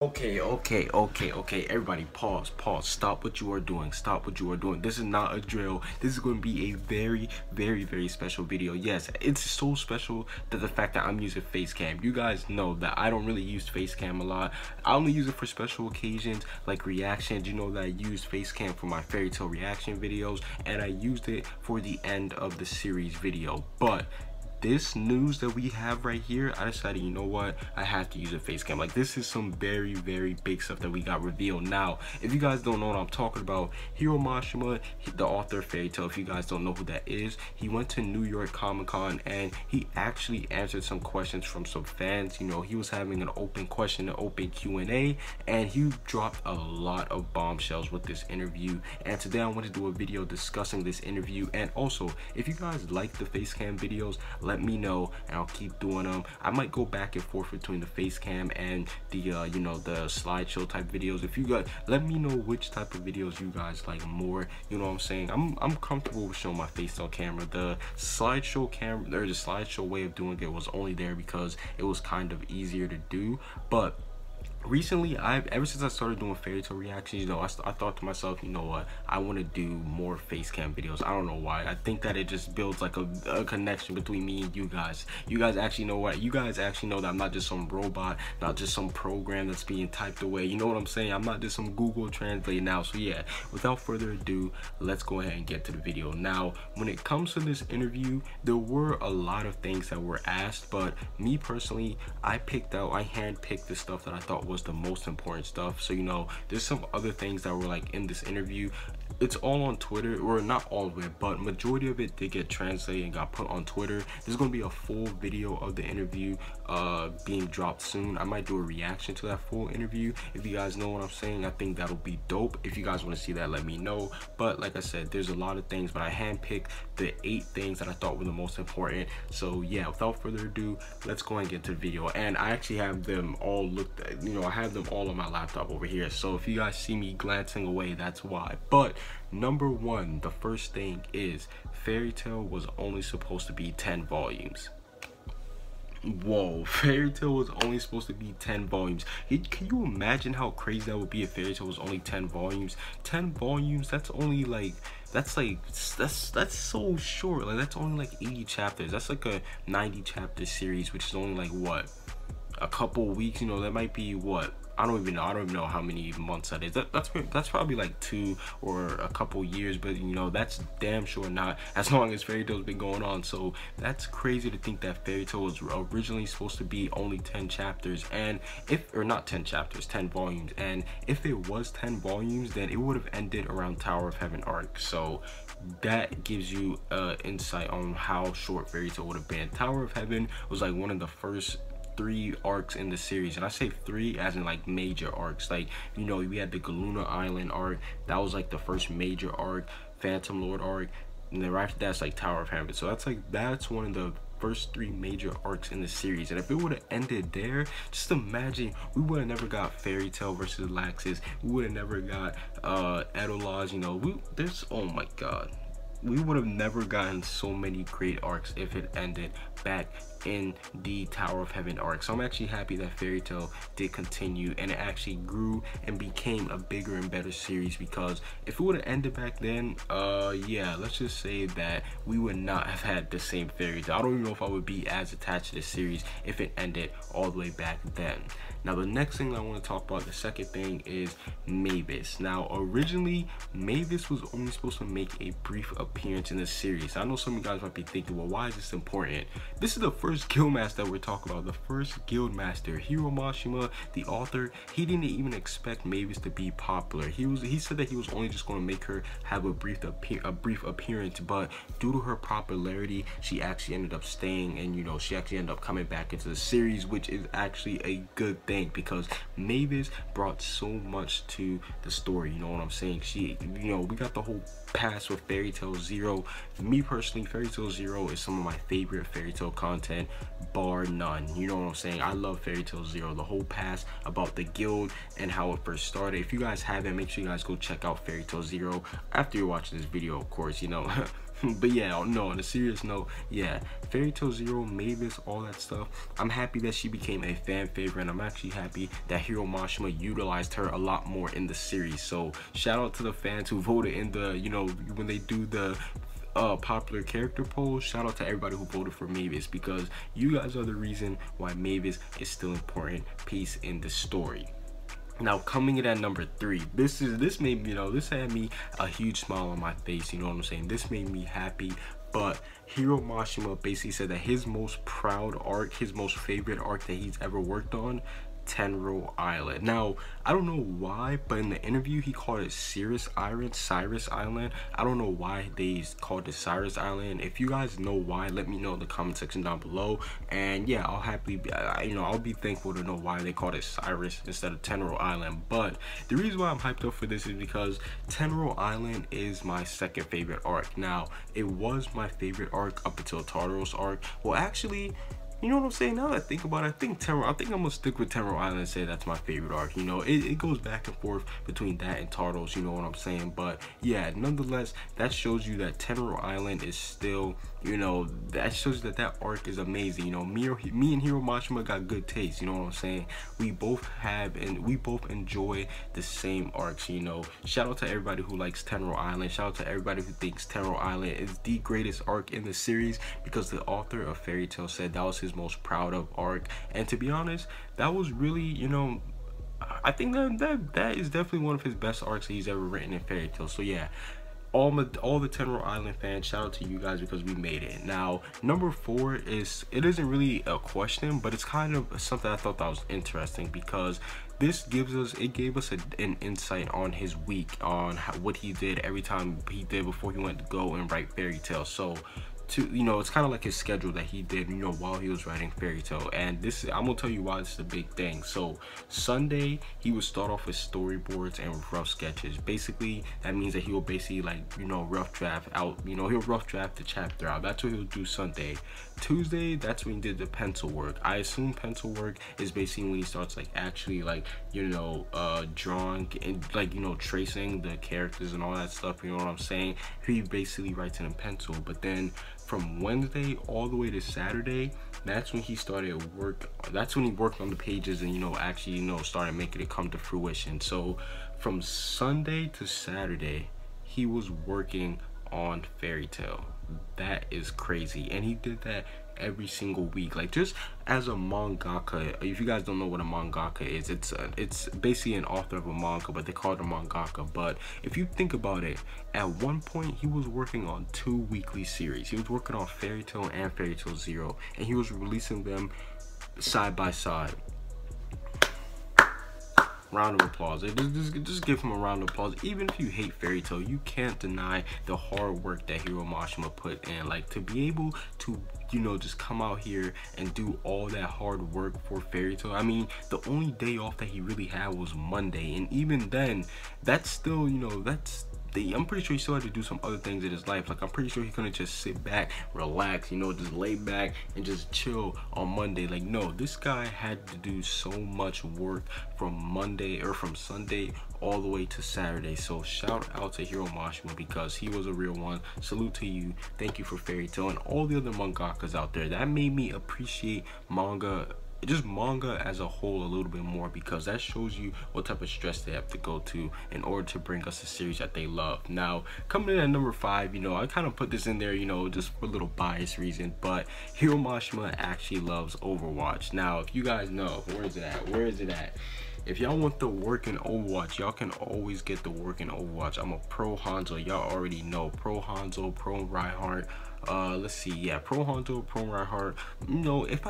Okay. Everybody, pause. Stop what you are doing. This is not a drill. This is going to be a very special video. Yes, it's so special that the fact that I'm using face cam. You guys know that I don't really use face cam a lot. I only use it for special occasions like reactions. You know that I use face cam for my fairy tale reaction videos, and I used it for the end of the series video. But this news that we have right here, I decided, you know what, I have to use a face cam. Like, this is some very big stuff that we got revealed. Now, if you guys don't know what I'm talking about, Hiro Mashima, the author of Fairy Tail, if you guys don't know who that is, he went to New York Comic-Con and he actually answered some questions from some fans. You know, he was having an open question, an open Q&A, and he dropped a lot of bombshells with this interview. And today I want to do a video discussing this interview. And also, if you guys like the face cam videos, let me know and I'll keep doing them. I might go back and forth between the face cam and the you know, the slideshow type videos. If you guys let me know which type of videos you guys like more, you know what I'm saying. I'm comfortable with showing my face on camera. The slideshow camera, or the slideshow way of doing it, was only there because it was kind of easier to do. But recently, ever since I started doing fairy tale reactions, you know, I thought to myself, you know what, I want to do more face cam videos. I don't know why. I think that it just builds like a connection between me and you guys. You guys actually know what, you guys actually know that I'm not just some robot, not just some program that's being typed away. You know what I'm saying? I'm not just some Google Translate now. So yeah, without further ado, let's go ahead and get to the video. Now, when it comes to this interview, there were a lot of things that were asked, but me personally, I handpicked the stuff that I thought was the most important stuff. So, you know, there's some other things that were like in this interview. It's all on Twitter, or not all of it, but majority of it did get translated and got put on Twitter. There's gonna be a full video of the interview being dropped soon. I might do a reaction to that full interview. If you guys know what I'm saying, I think that'll be dope. If you guys want to see that, let me know. But like I said, there's a lot of things, but I handpicked the 8 things that I thought were the most important. So yeah, without further ado, let's go and get to the video. And I actually have them all looked at, you know, I have them all on my laptop over here. So if you guys see me glancing away, that's why. But number 1, the first thing is Fairy Tail was only supposed to be 10 volumes. Whoa, Fairy Tail was only supposed to be 10 volumes. Can you imagine how crazy that would be if Fairy Tail was only 10 volumes? 10 volumes, that's only like, that's so short. Like, that's only like 80 chapters. That's like a 90 chapter series, which is only like, what, a couple weeks? You know, that might be, what, I don't even know how many months that is. That's probably like 2 or a couple years, but you know, that's damn sure not as long as Fairy Tail's been going on. So that's crazy to think that Fairy Tail was originally supposed to be only 10 chapters, and or not 10 chapters, 10 volumes. And if it was 10 volumes, then it would have ended around Tower of Heaven arc. So that gives you insight on how short Fairy Tail would have been. Tower of Heaven was like one of the first 3 arcs in the series, and I say 3 as in like major arcs. Like, you know, we had the Galuna Island arc, that was like the first major arc, Phantom Lord arc, and then right after that's like Tower of Heaven. So that's one of the first 3 major arcs in the series. And if it would have ended there, just imagine, we would have never got Fairy Tail versus Laxus, we would have never got Edelaz, you know, oh my god, we would have never gotten so many great arcs if it ended back in the Tower of Heaven arc. So I'm actually happy that Fairy Tail did continue and it actually grew and became a bigger and better series, because if it would have ended back then, yeah, let's just say that we would not have had the same Fairy Tail. I don't even know if I would be as attached to the series if it ended all the way back then. Now, the next thing I want to talk about, the second thing, is Mavis. Now, originally, Mavis was only supposed to make a brief appearance in the series. I know some of you guys might be thinking, well, why is this important? This is the first guild master we're talking about, the first guild master. Hiro Mashima, the author, he didn't even expect Mavis to be popular. He said that he was only just going to make her have a brief appearance, but due to her popularity, she actually ended up staying, and you know, she actually ended up coming back into the series, which is actually a good thing, because Mavis brought so much to the story. You know what I'm saying? She, you know, we got the whole past with Fairy Tail Zero. Me personally, Fairy Tail Zero is some of my favorite Fairy Tail content, bar none. You know what I'm saying? I love Fairy Tail Zero, the whole past about the guild and how it first started. If you guys haven't, make sure you guys go check out Fairy Tail Zero after you're watching this video, of course. You know, But yeah, no, on a serious note, yeah, Fairy Tail Zero, Mavis, all that stuff, I'm happy that she became a fan favorite, and I'm actually happy that Hiro Mashima utilized her a lot more in the series. So shout out to the fans who voted in the, you know, when they do the popular character poll. Shout out to everybody who voted for Mavis, because you guys are the reason why Mavis is still an important piece in the story. Now, coming in at number 3, this made me, you know, this had me a huge smile on my face, you know what I'm saying? This made me happy. But Hiro Mashima basically said that his most proud arc, his most favorite arc that he's ever worked on, Tenro Island. Now, I don't know why, but in the interview he called it Cyrus Island. I don't know why they called it Cyrus Island. If you guys know why, let me know in the comment section down below. And yeah, I'll happily be, you know, I'll be thankful to know why they called it Cyrus instead of Tenro Island. But the reason why I'm hyped up for this is because Tenro Island is my second favorite arc. Now, it was my favorite arc up until Tartaros arc. Well, actually, you know what I'm saying? Now that I think about it, I think I'm gonna stick with Tenro Island and say that's my favorite arc. You know, it goes back and forth between that and Tartaros, you know what I'm saying? But yeah, nonetheless, that shows you that Tenro Island is still, you know, that shows you that arc is amazing. You know, me and Hiro Mashima got good taste, you know what I'm saying? We both have, and we both enjoy the same arcs, you know. Shout out to everybody who likes Tenro Island. Shout out to everybody who thinks Tenro Island is the greatest arc in the series, because the author of Fairy Tail said that was his most proud of arc. And to be honest, that was really, you know, I think that is definitely one of his best arcs that he's ever written in Fairy Tail. So yeah, all the Tenro Island fans, shout out to you guys, because we made it. Now, number 4 is, it isn't really a question, but it's kind of something I thought that was interesting, because this gave us an insight on his week, on what he did every time he did before he went to go and write Fairy Tail. So you know, it's kind of like his schedule that he did, you know, while he was writing Fairy Tail. And this is, I'm gonna tell you why this is a big thing. So Sunday, he would start off with storyboards and rough sketches. Basically, that means that he'll basically, like, you know, rough draft out, you know, he'll rough draft the chapter out. That's what he'll do Sunday. Tuesday, that's when he did the pencil work. I assume pencil work is basically when he starts, like, actually, like, you know, drawing and, like, you know, tracing the characters and all that stuff, you know what I'm saying? He basically writes it in pencil. But then from Wednesday all the way to Saturday, that's when he started work. That's when he worked on the pages and, you know, actually, you know, started making it come to fruition. So from Sunday to Saturday, he was working on Fairy Tail. That is crazy. And he did that every single week. Like, just as a mangaka, if you guys don't know what a mangaka is, it's basically an author of a manga, but they call it a mangaka. But if you think about it, at one point he was working on 2 weekly series. He was working on Fairy Tail and Fairy Tail Zero, and he was releasing them side by side. Round of applause. Just give him a round of applause. Even if you hate Fairy Tail, you can't deny the hard work that Hiro Mashima put in. Like, to be able to, you know, just come out here and do all that hard work for Fairy Tail. I mean, the only day off that he really had was Monday, and even then, that's still, you know, I'm pretty sure he still had to do some other things in his life. Like, I'm pretty sure he couldn't just sit back, relax, you know, just lay back and just chill on Monday. Like, no, this guy had to do so much work from Monday, or from Sunday all the way to Saturday. So shout out to Hiro Mashima, because he was a real one. Salute to you. Thank you for Fairy Tail and all the other mangakas out there. That made me appreciate manga, just manga as a whole, a little bit more, because that shows you what type of stress they have to go to in order to bring us a series that they love. Now, coming in at number 5, you know, I kind of put this in there, you know, just for a little bias reason, but Hiro Mashima actually loves Overwatch. Now, if you guys know, where is it at? If y'all want the work in Overwatch, y'all can always get the work in Overwatch. I'm a pro Hanzo, y'all already know. Pro Hanzo, pro Reinhardt. Let's see, yeah, pro Hanzo, pro Reinhardt. You know, if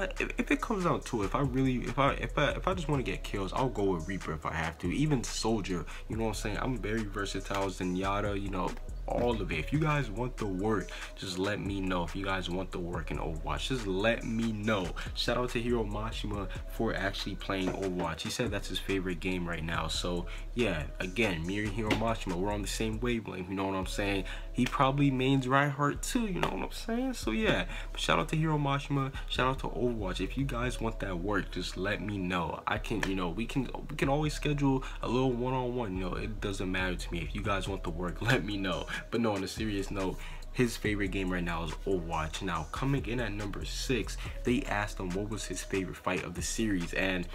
it comes down to it, if I just want to get kills, I'll go with Reaper if I have to. Even Soldier, you know what I'm saying? I'm very versatile. Zenyatta, you know, all of it. If you guys want the work, just let me know. If you guys want the work in Overwatch, just let me know. Shout out to Hiro Mashima for actually playing Overwatch. He said that's his favorite game right now. So yeah, again, me and Hiro Mashima, we're on the same wavelength, you know what I'm saying? He probably mains Reinhardt too, you know what I'm saying? So yeah, but shout out to Hiro Mashima, shout out to Overwatch. If you guys want that work, just let me know. I can, you know, we can always schedule a little one-on-one, you know, it doesn't matter to me. If you guys want the work, let me know. But no, on a serious note, his favorite game right now is Overwatch. Now, coming in at number 6, they asked him what was his favorite fight of the series, and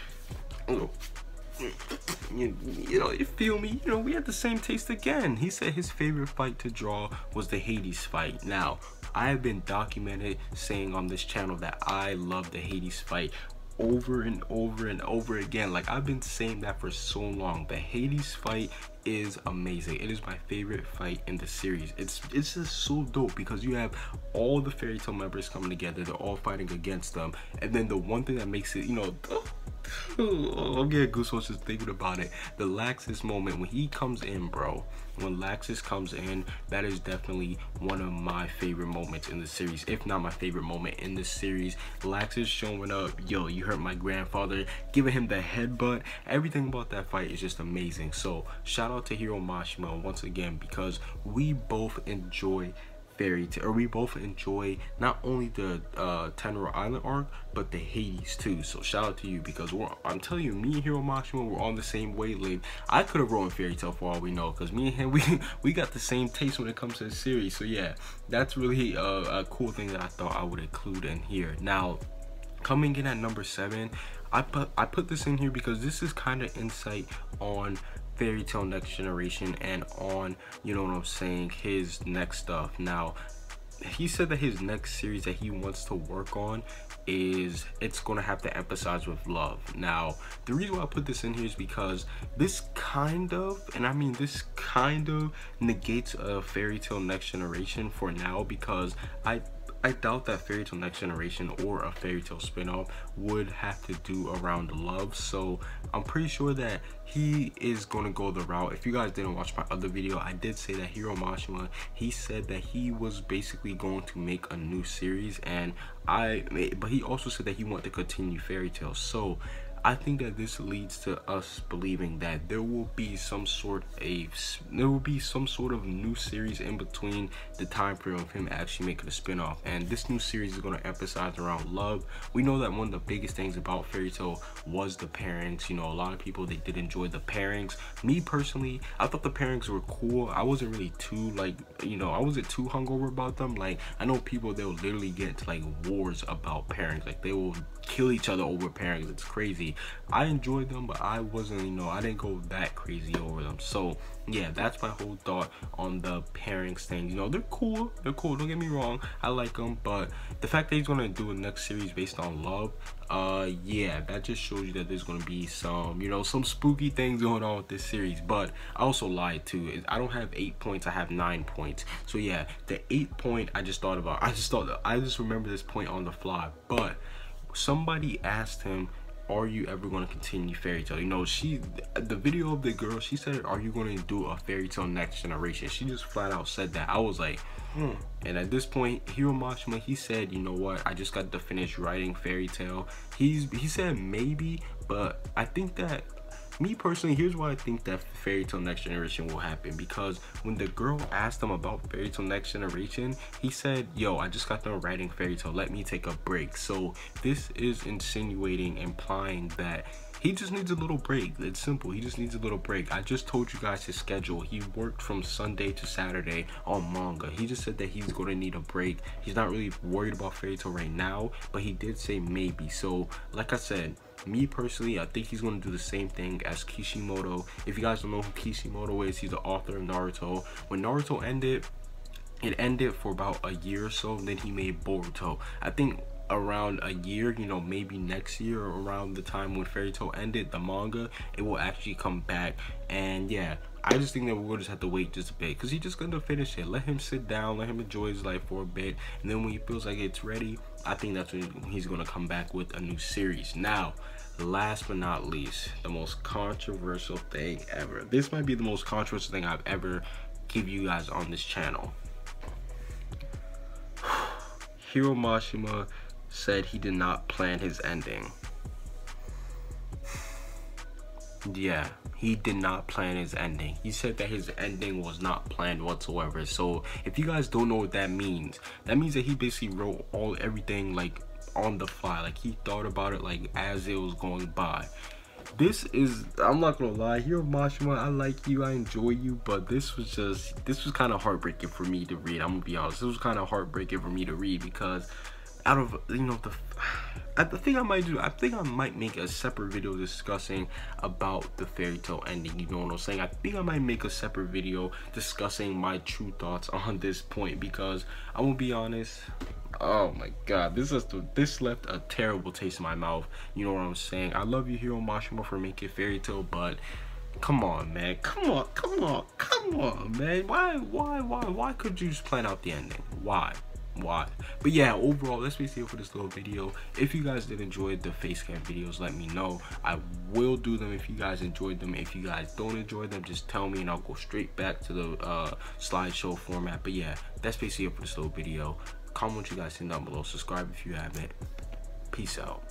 you feel me? We had the same taste again. He said his favorite fight to draw was the Hades fight. Now, I have been documented saying on this channel that I love the Hades fight over and over and over again. Like, I've been saying that for so long. The Hades fight is amazing. It is my favorite fight in the series. It's just so dope because you have all the Fairy Tail members coming together. They're all fighting against them, and then the one thing that makes it, I'm getting goosebumps just thinking about it. The Laxus moment when he comes in, bro. When Laxus comes in, that is definitely one of my favorite moments in the series, if not my favorite moment in the series. Laxus showing up, yo, you hurt my grandfather, giving him the headbutt. Everything about that fight is just amazing. So shout out to Hiro Mashima once again, because we both enjoy we both enjoy not only the Tenro Island arc, but the Hades too. So shout out to you, because I'm telling you, me and Hiro Mashima were on the same wavelength. I could have wrote Fairy Tail for all we know, because me and him, we got the same taste when it comes to the series. So yeah, that's really a cool thing that I thought I would include in here. Now, coming in at number 7, I put this in here because this is kind of insight on Fairy Tail Next Generation and on, you know what I'm saying, his next stuff. Now, he said that his next series that he wants to work on it's going to have to emphasize with love. Now, the reason why I put this in here is because this kind of, and I mean this kind of, negates a Fairy Tail Next Generation for now, because I doubt that Fairy Tail Next Generation or a Fairy Tail spinoff would have to do around love. So I'm pretty sure that he is going to go the route. If you guys didn't watch my other video, I did say that Hiro Mashima, he said that he was basically going to make a new series, but he also said that he wanted to continue Fairy Tail. So I think that this leads to us believing that there will be some sort of new series in between the time frame of him actually making a spin-off, and this new series is going to emphasize around love. We know that one of the biggest things about Fairy Tail was the pairings. A lot of people, they did enjoy the pairings. Me personally, I thought the pairings were cool. I wasn't really too I wasn't too hungover about them. Like, I know people, they'll literally get into like wars about pairings, like they will kill each other over pairings. It's crazy. I enjoyed them, but I wasn't, I didn't go that crazy over them. So yeah, that's my whole thought on the pairings thing. They're cool, don't get me wrong, I like them, but the fact that he's gonna do a next series based on love, yeah, that just shows you that there's gonna be some, some spooky things going on with this series. But I also lied too. I don't have 8 points, I have 9 points. So yeah, the 8 point I just remember this point on the fly. But somebody asked him, are you ever going to continue Fairy Tail? The video of the girl, she said, are you going to do a Fairy Tail Next Generation? She just flat out said that. I was like, And at this point, Hiro Mashima, he said, you know what, I just got to finish writing Fairy Tail. He said maybe, but I think that, me personally, here's why I think that Fairy Tail Next Generation will happen. Because when the girl asked him about Fairy Tail Next Generation, he said, yo, I just got done writing Fairy Tail, let me take a break. So this is implying that he just needs a little break. It's simple, he just needs a little break. I just told you guys his schedule. He worked from Sunday to Saturday on manga. He just said that he's going to need a break. He's not really worried about Fairy Tail right now, but he did say maybe. So like I said, me personally, I think he's going to do the same thing as Kishimoto. If you guys don't know who Kishimoto is, he's the author of Naruto. When Naruto ended, it ended for about a year or so, and then he made Boruto. I think around a year, maybe next year, or around the time when Fairy Tail ended, the manga, it will actually come back. And yeah, I just think that we'll just have to wait just a bit, because he's just gonna finish it. Let him sit down, let him enjoy his life for a bit, and then when he feels like it's ready, I think that's when he's gonna come back with a new series. Now, last but not least, the most controversial thing ever. This might be the most controversial thing I've ever give you guys on this channel. Hiro Mashima said he did not plan his ending. Yeah, he did not plan his ending. He said that his ending was not planned whatsoever. So if you guys don't know what that means that he basically wrote everything like on the fly. Like, he thought about it like as it was going by. this is, I'm not gonna lie, Hiro Mashima, I like you, I enjoy you, but this was kind of heartbreaking for me to read. I'm gonna be honest, this was kind of heartbreaking for me to read, because out of, you know, I think I might make a separate video discussing about the fairy tale ending, you know what I'm saying? I think I might make a separate video discussing my true thoughts on this point, because I'm gonna be honest, oh my god, this left a terrible taste in my mouth, you know what I'm saying? I love you, Hiro Mashima, for making fairy tale, but come on, man, come on, man, why could you just plan out the ending? Why? But yeah, overall, that's basically it for this little video. If you guys did enjoy the face cam videos, let me know. I will do them if you guys enjoyed them. If you guys don't enjoy them, just tell me and I'll go straight back to the slideshow format. But yeah, that's basically it for this little video. Comment what you guys think down below. Subscribe if you haven't. Peace out.